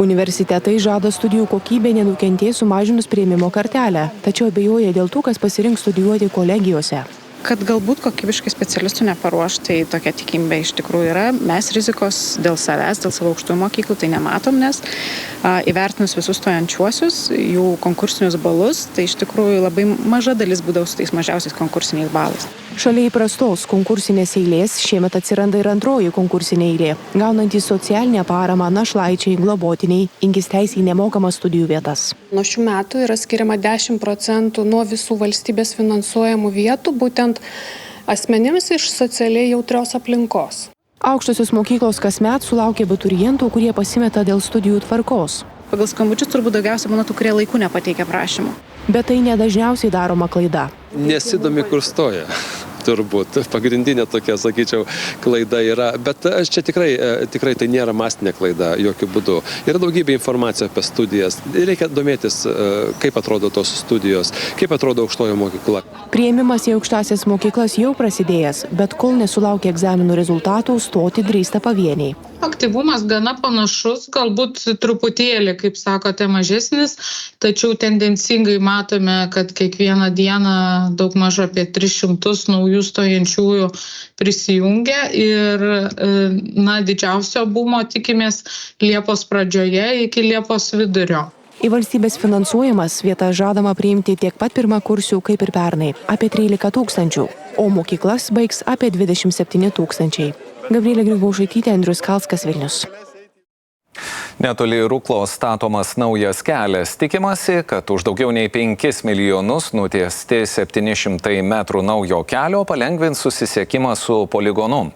Universitetai žada studijų kokybė nenukentės sumažinus priėmimo kartelę, tačiau abejoja dėl tų, kas pasirinks studijuoti kolegijose. Kad galbūt kokybiškai specialistų neparuoš, tai tokia tikimybė iš tikrųjų yra. Mes rizikos dėl savęs, dėl savo aukštųjų mokyklų tai nematom, nes įvertinus visus stojančiuosius, jų konkursinius balus, tai iš tikrųjų labai maža dalis būdavo su tais mažiausiais konkursiniais balais. Šalia įprastos konkursinės eilės šiemet atsiranda ir antroji konkursinė eilė, gaunantys socialinę paramą našlaičiai, globotiniai, įgis teisę į nemokamas studijų vietas. Nuo šių metų yra skiriama 10% nuo visų valstybės finansuojamų vietų, būtent asmenims iš socialiai jautrios aplinkos. Aukštosios mokyklos kasmet sulaukia abiturientų, kurie pasimeta dėl studijų tvarkos. Pagal skambučius turbūt daugiausia būna tų, kurie laiku nepateikia prašymų. Bet tai nedažniausiai daroma klaida. Nesidomi, kur stoja. Turbūt pagrindinė tokia, sakyčiau, klaida yra, bet čia tikrai tai nėra masinė klaida, jokių būdų. Yra daugybė informacijos apie studijas, reikia domėtis, kaip atrodo tos studijos, kaip atrodo aukštojo mokykla. Priėmimas į aukštąsias mokyklas jau prasidėjęs, bet kol nesulaukia egzaminų rezultatų, stoti drįsta pavieniai. Aktyvumas gana panašus, galbūt truputėlį, kaip sakote, mažesnis, tačiau tendencingai matome, kad kiekvieną dieną daug maž apie 300 naujų stojančiųjų prisijungia ir didžiausio bumo tikimės Liepos pradžioje iki Liepos vidurio. Į valstybės finansuojamas vietas žadama priimti tiek pat pirmakursių kaip ir pernai, apie 13 000, o mokyklas baigs apie 27 000. Gabrielė Grigaušaitytė, Andrius Kalskas, Vilnius. Netoli Ruklos statomas naujas kelias. Tikimasi, kad už daugiau nei 5 milijonus nutiesti 700 metrų naujo kelio palengvins susisiekimą su poligonu.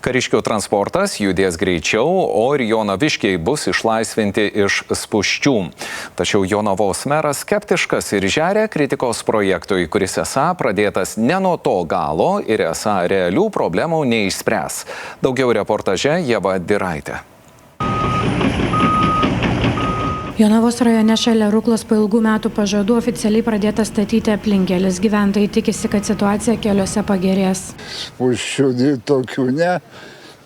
Kariškių transportas judės greičiau, o ir jonaviškiai bus išlaisvinti iš spūsčių. Tačiau Jonavos meras skeptiškas ir žeria kritikos projektui, kuris esą pradėtas ne nuo to galo ir esą realių problemų neišspręs. Daugiau reportaže Ieva Diraitė. Jonavos rajone šalia Ruklos po ilgų metų pažadų oficialiai pradėta statyti aplinkkelis. Gyventojai tikisi, kad situacija keliuose pagerės. Spūsčių tokių ne,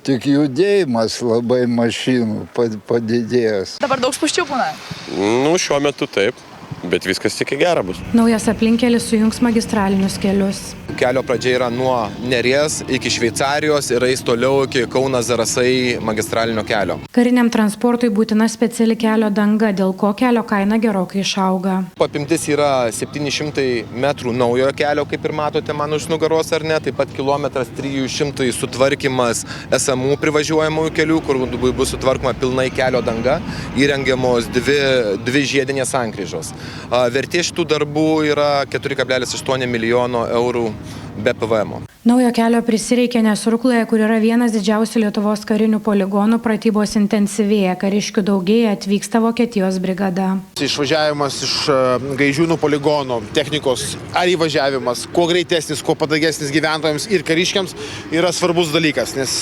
tik judėjimas labai mašinų padidėjęs. Dabar daug spūsčių būna? Šiuo metu taip, bet viskas tik į gerą bus. Naujas aplinkkelis sujungs magistralinius kelius. Kelio pradžia yra nuo Neries iki Šveicarijos ir eis toliau iki Kaunas Zarasai magistralinio kelio. Kariniam transportui būtina speciali kelio danga, dėl ko kelio kaina gerokai išauga. Apimtis yra 700 metrų naujojo kelio, kaip ir matote man už nugaros ar ne, taip pat 1,3 km sutvarkymas esamų privažiuojamųjų kelių, kur bus sutvarkoma pilnai kelio danga, įrengiamos dvi žiedinės sankryžos. Vertė šitų darbų yra 4,8 milijono eurų be PVM. Naujo kelio prisireikė, nes Rukloje, kur yra vienas didžiausių Lietuvos karinių poligonų, pratybos intensyvėja, kariškių daugėja, atvyksta Vokietijos brigada. Išvažiavimas iš Gaižiūnų poligono, technikos ar įvažiavimas, kuo greitesnis, kuo patogesnis gyventojams ir kariškiams yra svarbus dalykas, nes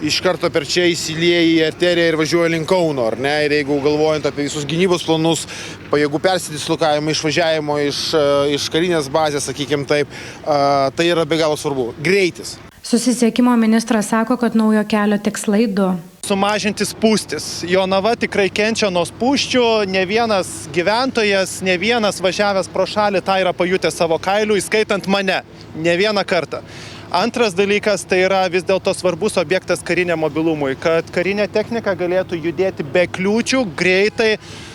iš karto per čia įsilieja į arteriją ir važiuoja link Kauno, ar ne? Ir jeigu galvojant apie visus gynybos planus, pajėgų persidislokavimo, išvažiavimo iš karinės bazės, sakykime taip, tai yra be galo svarbu. Greitis. Susisiekimo ministras sako, kad naujo kelio tikslai 2. Sumažinti spūstis. Jonava tikrai kenčia nuo spūsčių, ne vienas gyventojas, ne vienas važiavęs pro šalį tą yra pajutęs savo kailių, įskaitant mane, ne vieną kartą. Antras dalykas, tai yra vis dėlto svarbus objektas kariniam mobilumui, kad karinė technika galėtų judėti be kliūčių, greitai,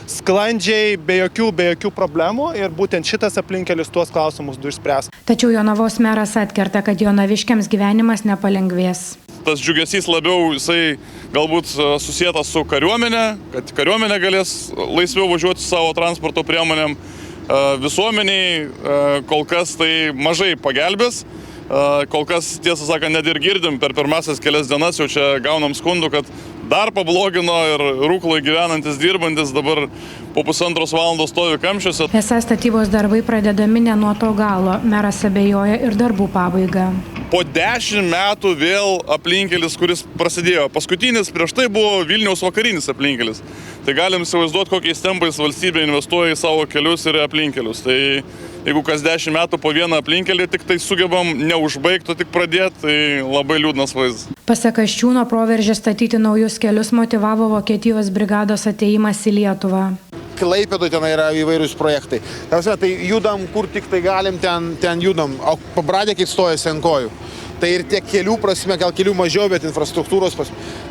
sklandžiai, be jokių problemų ir būtent šitas aplinkkelis tuos klausimus išspręs. Tačiau Jonavos meras atkerta, kad jonaviškiams gyvenimas nepalengvės. Tas džiugesys labiau jisai galbūt susietas su kariuomenė, kad kariuomenė galės laisviau važiuoti savo transporto priemonėm. Visuomeniai kol kas tai mažai pagelbės. Kol kas, tiesą sakant, net ir girdim, per pirmasias kelias dienas jau čia gaunam skundų, kad dar pablogino ir Rukloje gyvenantis, dirbantis dabar po 1,5 valandos stovi kamščiuose. Esą statybos darbai pradedami ne nuo to galo, meras abejoja ir darbų pabaigą. Po 10 metų vėl aplinkkelis, kuris prasidėjo. Paskutinis prieš tai buvo Vilniaus vakarinis aplinkkelis. Tai galim įsivaizduoti, kokiais tempais valstybė investuoja į savo kelius ir aplinkelius. Tai jeigu kas 10 metų po vieną aplinkelį tik tai sugebam neužbaigti, tik pradėti, tai labai liūdnas vaizdas. Pasak Kasčiūno, proveržį statyti naujus kelius motyvavo Vokietijos brigados atėjimas į Lietuvą. Klaipėdoje ten yra įvairius projektai. Tai judam, kur tik tai galim, ten judam. O Pabradė kaip stojasi ant kojų. Tai ir tiek kelių prasme, gal kelių mažiau, bet infrastruktūros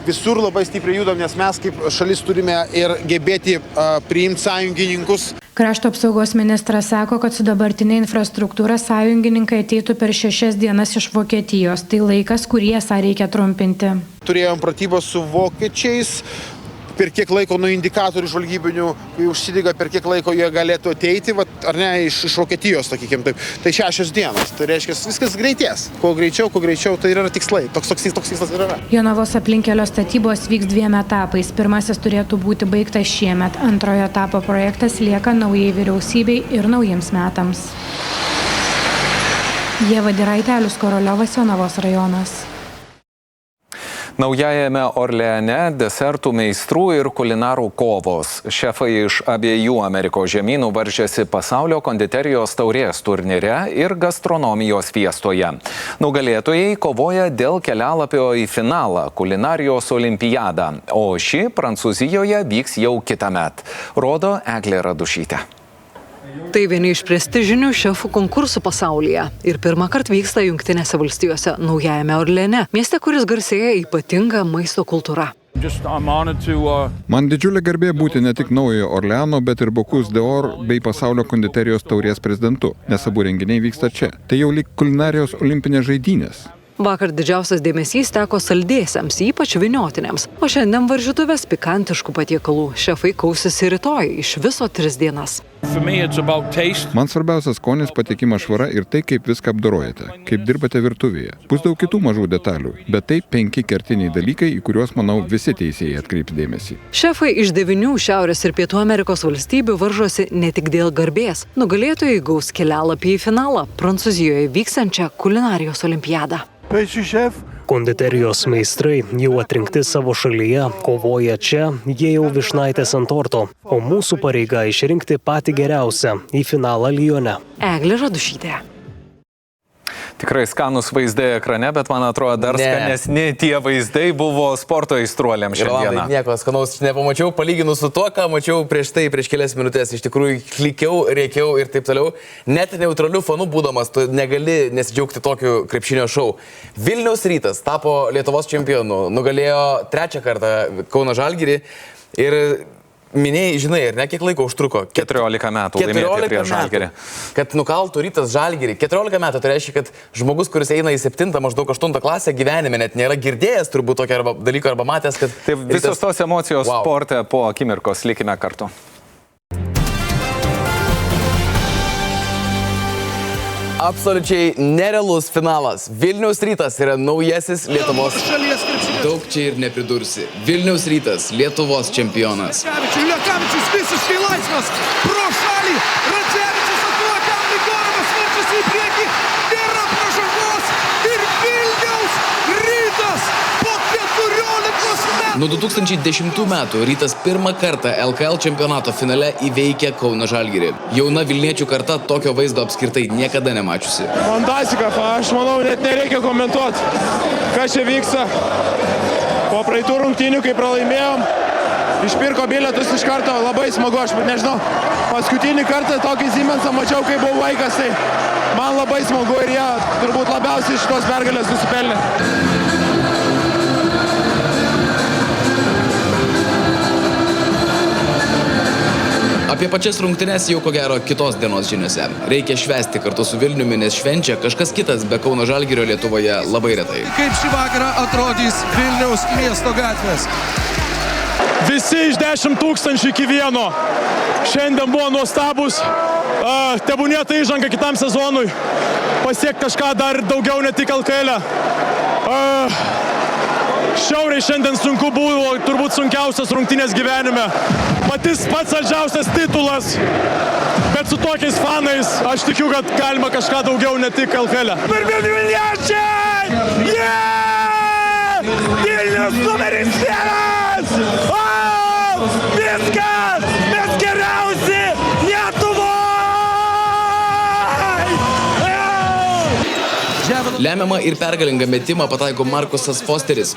visur labai stipriai judam, nes mes kaip šalis turime ir gebėti priimti sąjungininkus. Krašto apsaugos ministras sako, kad su dabartinė infrastruktūra sąjungininkai ateitų per 6 dienas iš Vokietijos. Tai laikas, kurį esą reikia trumpinti. Turėjom pratybas su vokiečiais. Per kiek laiko nuo indikatorių žvalgybinių užsidega, per kiek laiko jie galėtų ateiti, ar ne, iš Vokietijos, sakykim, taip. Tai 6 dienos. Tai reiškia, viskas greitės. Kuo greičiau, tai yra tikslai. Toks tikslas yra. Jonavos aplinkelio statybos vyks 2 etapais. Pirmasis turėtų būti baigtas šiemet. Antrojo etapo projektas lieka naujai vyriausybei ir naujiems metams. Ieva Diraitė, Alius Koroliovas, Jonavos rajonas. Naujajame Orleane desertų meistrų ir kulinarų kovos. Šefai iš abiejų Amerikos žemynų varžėsi pasaulio konditerijos taurės turnyre ir gastronomijos fiestoje. Nugalėtojai kovoja dėl kelialapio į finalą kulinarijos olimpiadą, o ši Prancūzijoje vyks jau kitąmet, rodo Eglė Radušytė. Tai vieni iš prestižinių šefų konkursų pasaulyje ir pirmą kartą vyksta Jungtinėse valstijose, Naujajame Orleane, mieste, kuris garsėja ypatinga maisto kultūra. Man didžiulė garbė būti ne tik Naujojo Orleano, bet ir Bocuse d'Or bei pasaulio konditerijos taurės prezidentu, nes abu renginiai vyksta čia. Tai jau lyg kulinarijos olimpinės žaidynės. Vakar didžiausias dėmesys teko saldėsiams, ypač vyniotiniams, o šiandien varžytuvės pikantiškų patiekalų. Šefai kausėsi rytoj, iš viso 3 dienas. Man svarbiausias skonis, patiekimas, švara ir tai, kaip viską apdorojate, kaip dirbate virtuvėje. Bus daug kitų mažų detalių, bet tai 5 kertiniai dalykai, į kuriuos, manau, visi teisėjai atkreips dėmesį. Šefai iš 9 Šiaurės ir Pietų Amerikos valstybių varžosi ne tik dėl garbės. Nugalėtojai gaus kelialapį į finalą Prancūzijoje vyksiančią kulinarijos olimpiadą. Konditerijos meistrai jau atrinkti savo šalyje, kovoja čia, jie jau vyšnaitės ant torto, o mūsų pareiga išrinkti patį geriausią į finalą Lyone. Eglė Radušytė. Tikrai skanus vaizdai ekrane, bet man atrodo dar skanesni tie vaizdai buvo sporto aistruoliam šiandieną. Nieko skanaus nepamačiau, palyginus su tuo, ką mačiau prieš kelias minutės. Iš tikrųjų, klikiau, rėkiau ir taip toliau. Net neutralių fanų būdamas, tu negali nesidžiaugti tokiu krepšinio šou. Vilniaus Rytas tapo Lietuvos čempionu, nugalėjo 3 kartą Kauno Žalgirį ir minėjai, žinai, ir ne kiek laiko užtruko? 14 metų laimėti prieš Žalgirį. Kad nukaltų Rytas Žalgirį. 14 metų, tai reiškia, kad žmogus, kuris eina į 7, maždaug 8 klasę gyvenime, net nėra girdėjęs turbūt tokio dalyko arba matęs, kad... Tai visos tos emocijos sporte po akimirkos, likime kartu. Absoliučiai nerealus finalas. Vilniaus Rytas yra naujasis Lietuvos... Daug čia ir nepridursi. Vilniaus Rytas, Lietuvos čempionas. Lekavičius visiškai laisvas. Pro šalį. Radzevičius atduoda ten Ligorovas, verčiasi į priekį. Nėra pražangos. Ir Vilniaus Rytas po 14 metų. Nuo 2010 metų Rytas pirmą kartą LKL čempionato finale įveikė Kauno Žalgirį. Jauna vilniečių karta tokio vaizdo apskritai niekada nemačiusi. Fantastika, aš manau, net nereikia komentuoti, kas čia vyksta. Po praeitų rungtynių, kai pralaimėjom, išpirko bilietus iš karto, labai smagu, aš nežinau, paskutinį kartą tokį Siemensą mačiau, kai buvau vaikas, tai man labai smagu ir jie turbūt labiausiai šitos pergalės nusipelnė. Apie pačias rungtynes jau ko gero kitos dienos žiniose. Reikia švęsti kartu su Vilniumi, nes švenčia kažkas kitas be Kauno Žalgirio Lietuvoje labai retai. Kaip šį vakarą atrodys Vilniaus miesto gatvės? Visi iš 10 000 iki 1. Šiandien buvo nuostabus. Tebūnie tai įžanga kitam sezonui. Pasiekti kažką dar daugiau, ne tik LKL. Šiauriai šiandien sunku buvo, turbūt sunkiausias rungtynės gyvenime. Pats saldžiausias titulas, bet su tokiais fanais aš tikiu, kad galima kažką daugiau, ne tik LKL. Vilniečiai! Vilnius numeris 1! Viskas! Mes geriausi Lietuvos! Lemiamą ir pergalingą metimą pataiko Markusas Fosteris.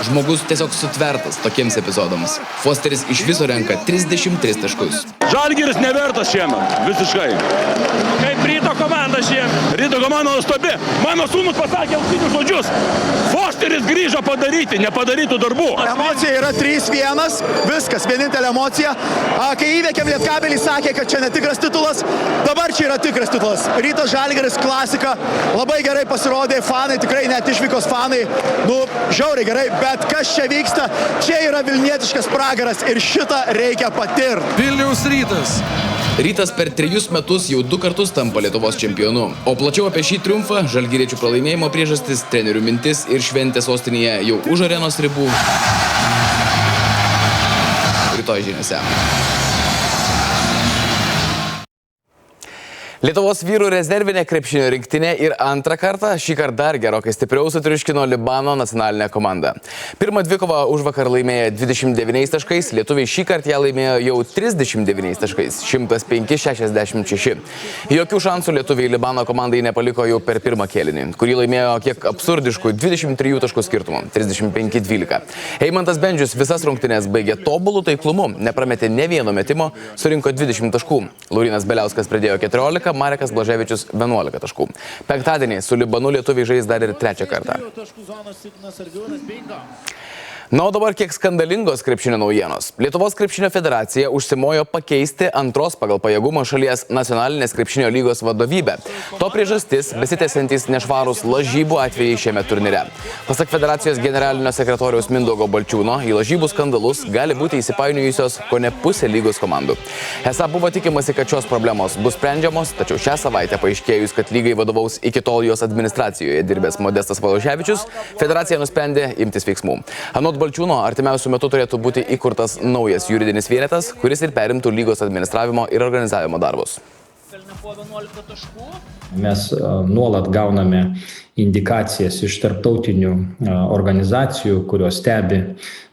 Žmogus tiesiog sutvertas tokiems epizodams. Fosteris iš viso renka 33 taškus. Žalgiris nevertas šiemet, visiškai. Kaip Ryto komanda šiemet. Ryto komanda nuostabi. Mano sūnus pasakė auksinius žodžius. Fosteris grįžo padaryti nepadarytų darbų. Emocija yra 3-1, viskas, vienintelė emocija. Kai įveikėm Lietkabelį, sakė, kad čia netikras titulas, dabar čia yra tikras titulas. Ryto Žalgiris klasika, labai gerai pasirodė fanai, tikrai net išvykos fanai, žiauriai gerai, bet kas čia vyksta, čia yra vilnietiškas pragaras ir šitą reikia patirti. Vilniaus Rytas. Rytas per 3 metus jau 2 kartus tampa Lietuvos čempionu. O plačiau apie šį triumfą, žalgiriečių pralaimėjimo priežastis, trenerių mintis ir šventė sostinėje jau už arenos ribų. Rytoj žiniose. Lietuvos vyrų rezervinė krepšinio rinktinė ir antrą kartą, šį kartą dar gerokai stipriau sutriuškino Libano nacionalinę komandą. Pirmą dvikovą užvakar laimėjo 29 taškais, lietuviai šį kartą ją laimėjo jau 39 taškais, 105-66. Jokių šansų lietuviai Libano komandai nepaliko jau per pirmą kėlinį, kurį laimėjo kiek absurdiškų 23 taškų skirtumų, 35-12. Eimantas Bendžius visas rungtynes baigė tobulų taiklumu, neprametė ne vieno metimo, surinko 20 taškų. Laurinas Beliauskas pridėjo 14, Marekas Blaževičius 11 taškų. Penktadienį su Libanu lietuviai žais dar ir 3 kartą. Na, o dabar kiek skandalingos krepšinio naujienos. Lietuvos krepšinio federacija užsimojo pakeisti antros pagal pajėgumą šalies nacionalinės krepšinio lygos vadovybę. To priežastis besitęsiantys nešvarūs lažybų atvejai šiame turnyre. Pasak federacijos generalinio sekretoriaus Mindaugo Balčiūno, į lažybų skandalus gali būti įsipainiojusios kone pusė lygos komandų. Esą buvo tikimasi, kad šios problemos bus sprendžiamos, tačiau šią savaitę paaiškėjus, kad lygai vadovaus iki tol jos administracijoje dirbęs Modestas Valoševičius, federacija nusprendė imtis veiksmų. Anot Balčiūno, artimiausiu metu turėtų būti įkurtas naujas juridinis vienetas, kuris ir perimtų lygos administravimo ir organizavimo darbus. Mes nuolat gauname indikacijas iš tarptautinių organizacijų, kurios stebi,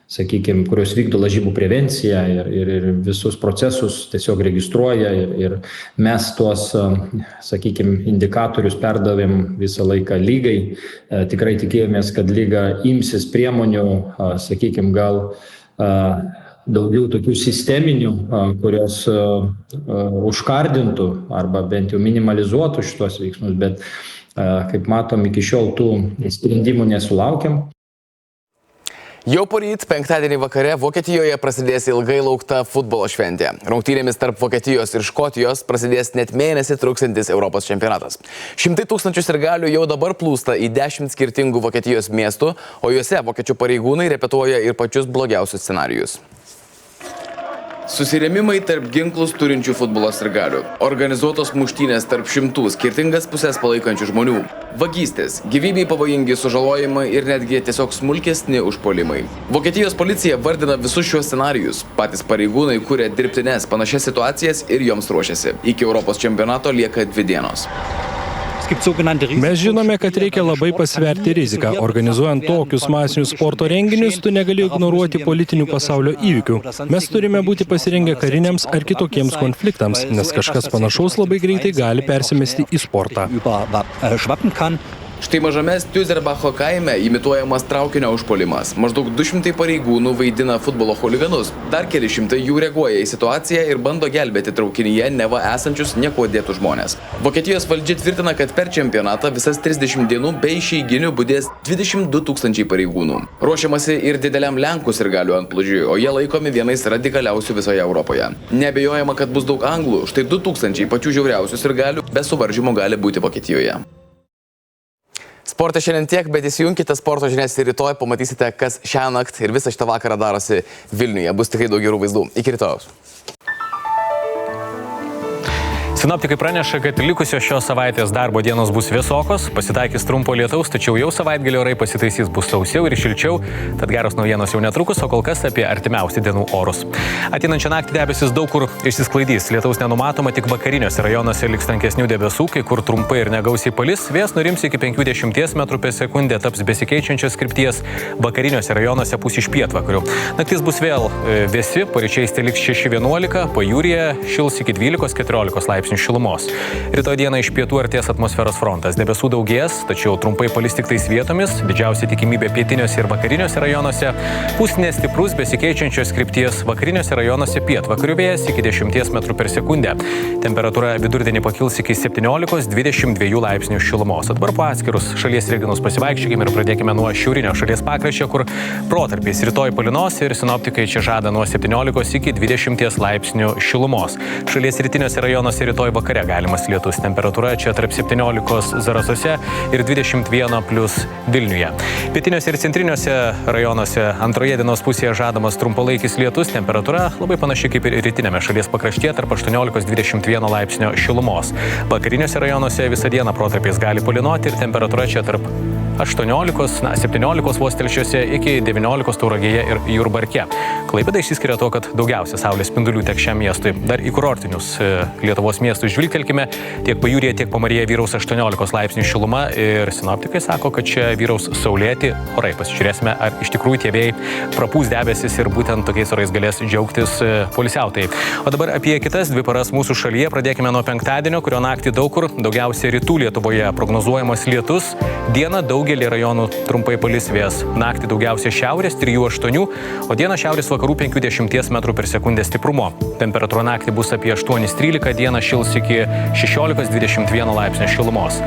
sakykime, kurios vykdo lažybų prevenciją ir visus procesus tiesiog registruoja ir mes tuos, sakykime, indikatorius perdavėm visą laiką lygai. Tikrai tikėjomės, kad lyga imsis priemonių, sakykime, gal daugiau tokių sisteminių, kurios užkardintų arba bent jau minimalizuotų šitos veiksmus, bet kaip matom, iki šiol tų sprendimų nesulaukiam. Jau poryt, penktadienį vakare, Vokietijoje prasidės ilgai laukta futbolo šventė. Rungtynėmis tarp Vokietijos ir Škotijos prasidės net mėnesį truksiantis Europos čempionatas. 100 000 sirgalių jau dabar plūsta į 10 skirtingų Vokietijos miestų, o juose vokiečių pareigūnai repetuoja ir pačius blogiausius scenarijus. Susirėmimai tarp ginklus turinčių futbolo sirgalių, organizuotos muštynės tarp šimtų skirtingas pusės palaikančių žmonių, vagystės, gyvybei pavojingi sužalojimai ir netgi tiesiog smulkesni užpuolimai. Vokietijos policija vardina visus šiuos scenarijus. Patys pareigūnai kuria dirbtines panašias situacijas ir joms ruošiasi. Iki Europos čempionato lieka 2 dienos. Mes žinome, kad reikia labai pasverti riziką. Organizuojant tokius masinius sporto renginius, tu negali ignoruoti politinių pasaulio įvykių. Mes turime būti pasirengę kariniams ar kitokiems konfliktams, nes kažkas panašaus labai greitai gali persimesti į sportą. Štai mažame Stiuzerbacho kaime imituojamas traukinio užpuolimas. Maždaug 200 pareigūnų vaidina futbolo chuliganus. Dar keli šimtai jų reaguoja į situaciją ir bando gelbėti traukinyje neva esančius niekuo dėtų žmonės. Vokietijos valdžia tvirtina, kad per čempionatą visas 30 dienų be išeiginių budės 22 000 pareigūnų. Ruošiamasi ir dideliam Lenkų sirgalių antplūdžiui, o jie laikomi vienais radikaliausių visoje Europoje. Neabejojama, kad bus daug anglų, štai 2000 pačių žiauriausių sirgalių be suvaržymų gali būti Vokietijoje. Sporte šiandien tiek, bet įsijunkite sporto žinias ir rytoj pamatysite, kas šią naktį ir visą šitą vakarą darosi Vilniuje. Bus tikrai daug gerų vaizdų. Iki rytojaus. Sinoptikai praneša, kad likusios šios savaitės darbo dienos bus vėsokos, pasitaikys trumpo lietaus, tačiau jau savaitgalio orai pasitaisys, bus sausiau ir šilčiau, tad geros naujienos jau netrukus, o kol kas apie artimiausių dienų orus. Ateinančią naktį debesis daug kur išsisklaidys, lietaus nenumatoma, tik vakariniuose rajonuose liks tankesnių debesų, kai kur trumpai ir negausiai palis, vėjas nurims iki 50 m/s, taps besikeičiančios krypties, vakariniuose rajonuose pūs iš pietvakarių. Naktis bus vėl vėsi, paryčiais liks 6-11, pajūryje šils iki 12-14 laipsnių laipsnių šilumos. Rytoj dieną iš pietų artės atmosferos frontas. Debesų daugės, tačiau trumpai palis tik tais vietomis. Didžiausia tikimybė pietiniuose ir vakariniuose rajonuose. Pūs nestiprus besikeičiančios krypties, vakariniuose rajonuose pietvakarių vėjas iki 10 m/s. Temperatūra vidurdienį pakils iki 17-22 laipsnių šilumos. Dabar po atskirus šalies regionus pasivaikščiokime ir pradėkime nuo šiaurinio šalies pakraščio, kur protarpiais rytoj palynos ir sinoptikai čia žada nuo 17 iki 20 laipsnių šilumos. Šalies rytiniuose rajonuose rytoj vakare galimas lietus. Temperatūra čia tarp 17 Zarasuose ir 21 + Vilniuje. Pietiniuose ir centriniuose rajonuose antroje dienos pusėje žadamas trumpalaikis lietus. Temperatūra labai panaši kaip ir rytinėme šalies pakraštyje tarp 18-21 laipsnio šilumos. Vakariniuose rajonuose visą dieną protarpiais gali palynoti ir temperatūra čia tarp 17 vos telšiuose iki 19 Tauragėje ir Jurbarke. Klaipėda išsiskiria to, kad daugiausia saulės spindulių tek šiam miestui. Dar į kurortinius Lietuvos miestus žvilgtelkime. Tiek pajūryje, tiek Pamaryje vyraus 18 laipsnių šiluma ir sinoptikai sako, kad čia vyraus saulėti orai. Pasižiūrėsime, ar iš tikrųjų tie vėjai prapūs debesis ir būtent tokiais orais galės džiaugtis poilsiautojai. O dabar apie kitas 2 paras mūsų šalyje. Pradėkime nuo penktadienio, kurio naktį daug kur, daugiausia rytų Lietuvoje prognozuojamas lietus. Dieną daugelį rajonų trumpai palis vėjas. Naktį daugiausia šiaurės 3-8, o dieną šiaurės vakarų 50 m/s stiprumo. Temperatūra naktį bus apie 8-13, dieną šils iki 16-21 laipsnio šilumos.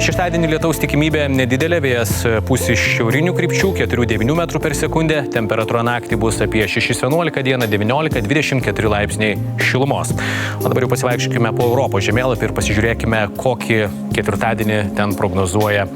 Šeštadienį lietaus tikimybė nedidelė, vėjas pūs iš šiaurinių krypčių 4-9 m/s. Temperatūra naktį bus apie 6-11, dieną 19-24 laipsniai šilumos. O dabar jau pasivaikščiokime po Europos žemėlapį ir pasižiūrėkime, kokį ketvirtadienį ten prognozuoja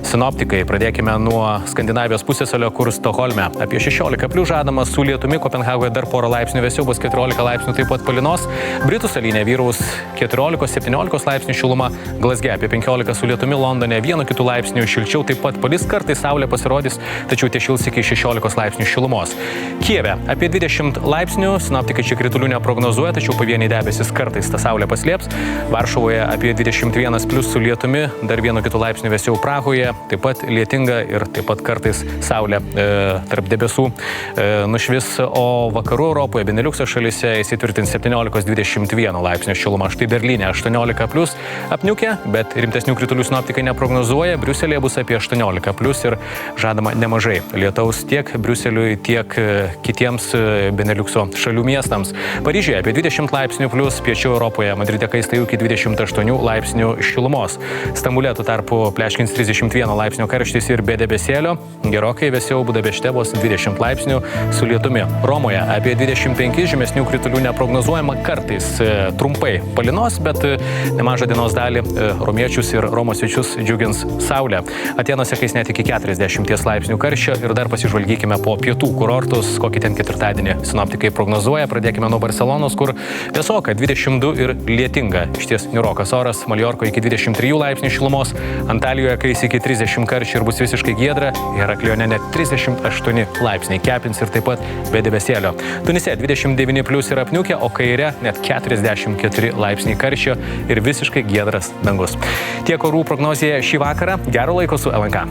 sinoptikai. Pradėkime nuo Skandinavijos pusėsalio, kur Stokholme apie 16 + žadama su lietumi, Kopenhagoje dar porą laipsnių vėsiau, bus 14 laipsnių taip pat palynos. Britų salyne vyraus 14-17 laipsnių šiluma, Glazge apie 15 su lietumi, Londone 1-2 laipsnių šilčiau, taip pat palis, kartais saulė pasirodys, tačiau tie šils iki 16 laipsnių šilumos. Kijeve apie 20 laipsnių, sinoptikai čia kritulių neprognozuoja, tačiau pavieniai debesis kartais tą saulę paslėps. Varšuvoje apie 21 + su lietumi, dar 1-2 laipsnių vėsiau Prahoje, taip pat lietinga ir taip pat kartais saulė tarp debesų nušvis, o vakarų Europoje, Beneliukso šalyse įsitvirtins 17-21 laipsnių šiluma. Štai Berlyne 18 +, apniukę, bet rimtesnių kritulių sinoptikai neprognozuoja. Briuselėje bus apie 18 + ir žadama nemažai lietaus tiek Briuseliui, tiek kitiems Beneliukso šalių miestams. Paryžiuje apie 20 laipsnių +, piečiau Europoje, Madride kaista jau iki 28 laipsnių šilumos. Stambule tuo tarpu pleškins 31 laipsnio karštis ir be debesėlio. Gerokai vėsiau Budapešte bus 20 laipsnių su lietumi. Romoje apie 25, žemesnių kritulių neprognozuojama, kartais trumpai palynos, bet nemažą dienos dalį romiečius ir Romos svečius džiugins saulė. Atėnuose kais net iki 40 laipsnių karščio ir dar pasižvalgykime po pietų kurortus, kokį ten ketvirtadienį sinoptikai prognozuoja. Pradėkime nuo Barcelonos, kur vėsoka 22 ir lietinga. Išties niūrokas oras, Maljorkoje iki 23 laipsnių šilumos, Antalijoje kais iki 30 karščio ir bus visiškai giedra, Heraklione net 38 laipsniai kepins ir taip pat be debesėlio. Tunise 29 + ir apniukę, o Kaire net 44 laipsniai karščio ir visiškai giedras dangus. Tiek orų prognozėje šį vakarą. Gero laiko su LNK.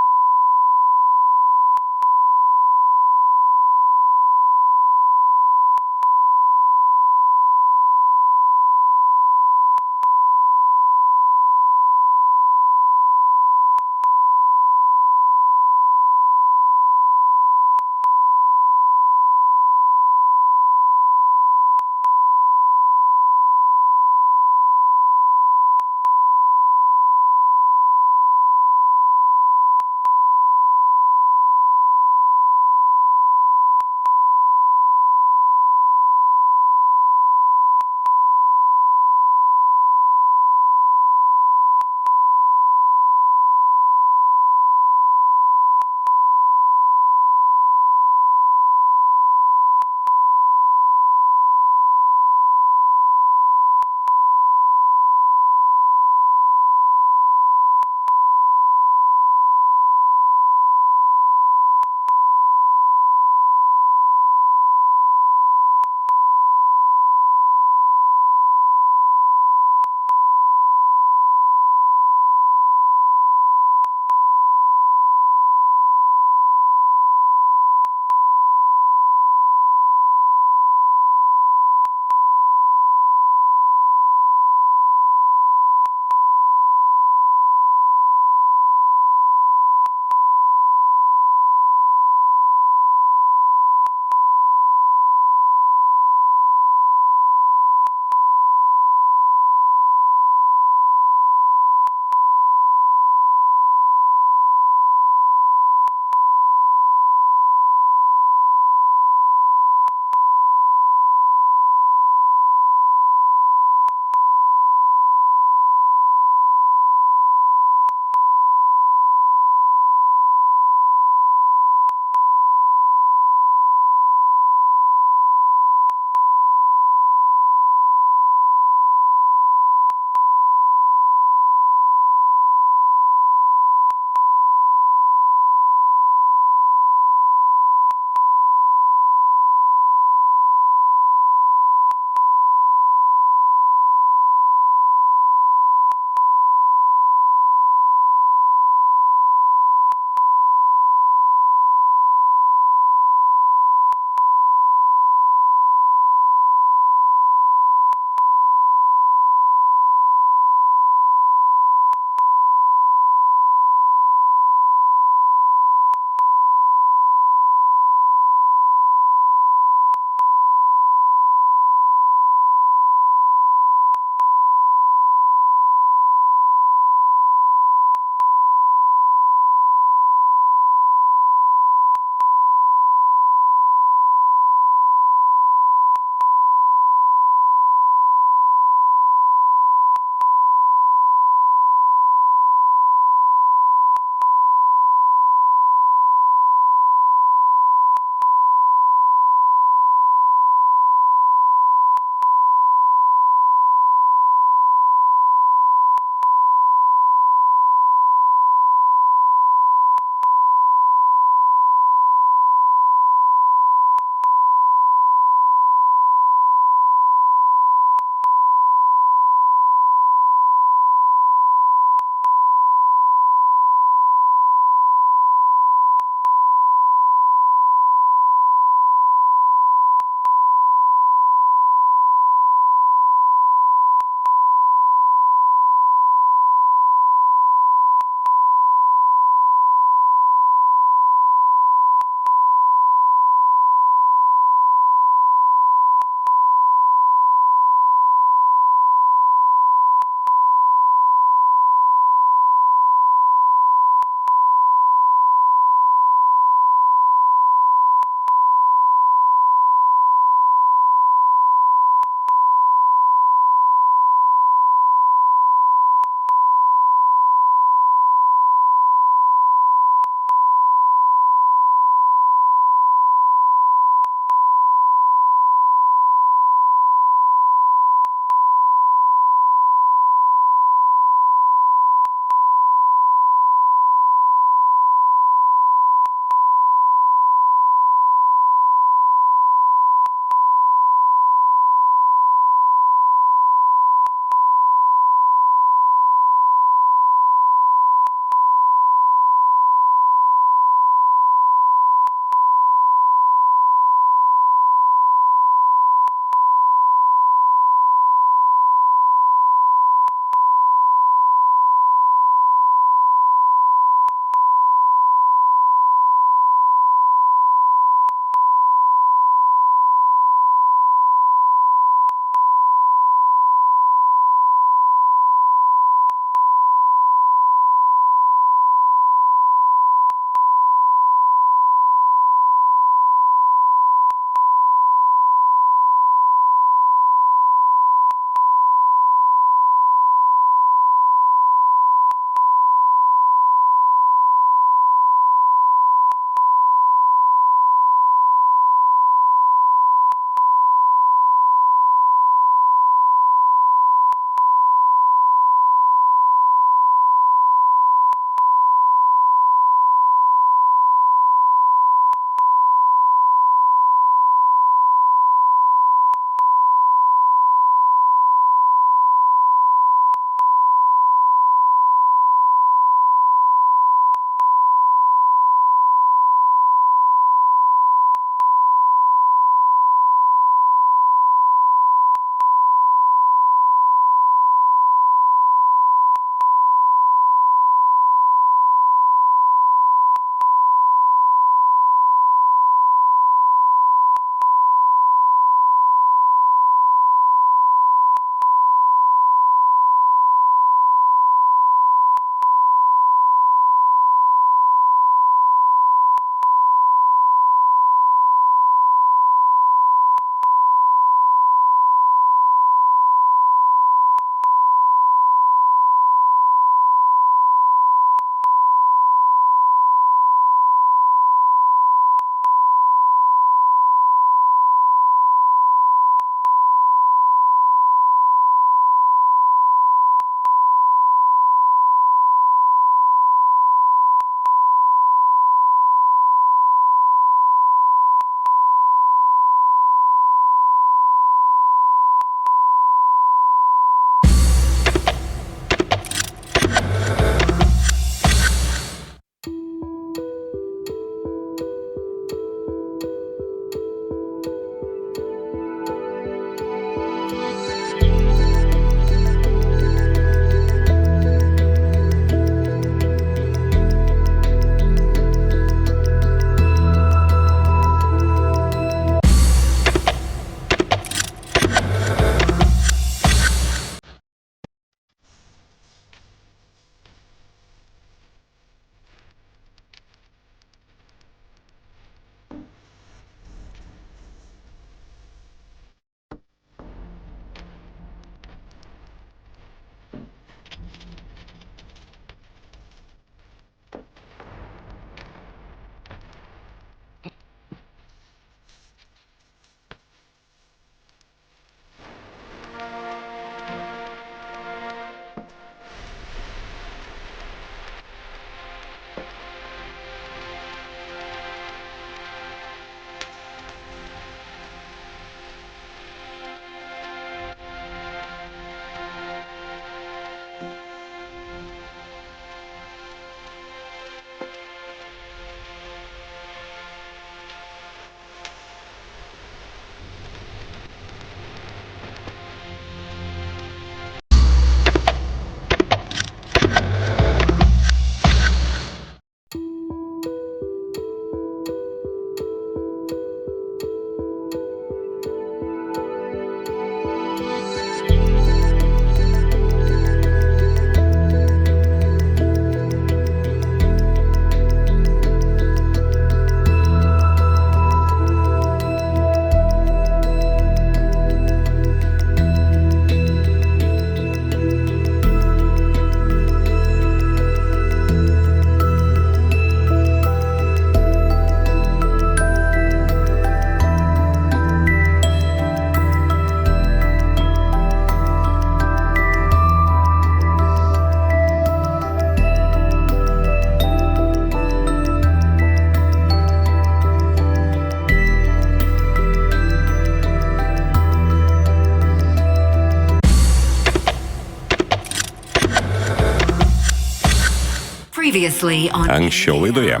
Anksčiau laidoje.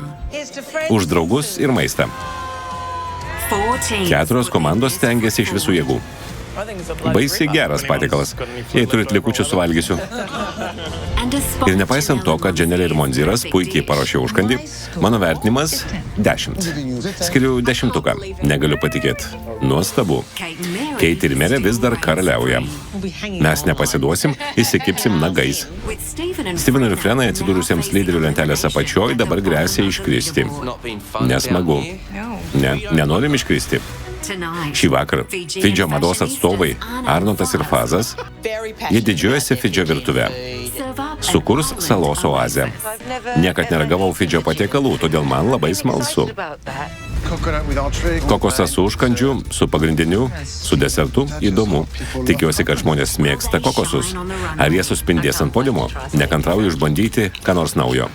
Už draugus ir maistą. 4 komandos stengiasi iš visų jėgų. Baisiai geras patiekalas. Jei turit likučių, suvalgysiu. Ir nepaisant to, kad Dženelė ir Monziras puikiai paruošė užkandį, mano vertinimas 10. Skiriu 10. Negaliu patikėti. Nuostabu. Keitė ir Merė vis dar karaliauja. Mes nepasiduosim, įsikipsim nagais. Stevenui ir Frenai atsidūrusiems lyderių lentelės apačioj dabar grėsia iškristi. Nesmagu. Nenorim iškristi. Šį vakarą Fidžio mados atstovai Arnoldas ir Fazas, jie didžiuojasi Fidžio virtuvę. Sukurs salos oazę. Niekad neragavau Fidžio patiekalų, todėl man labai smalsu. Kokosas su užkandžiu, su pagrindiniu, su desertu įdomu. Tikiuosi, kad žmonės mėgsta kokosus. Ar jie suspindės ant podiumo? Nekantrauju išbandyti ką nors naujo.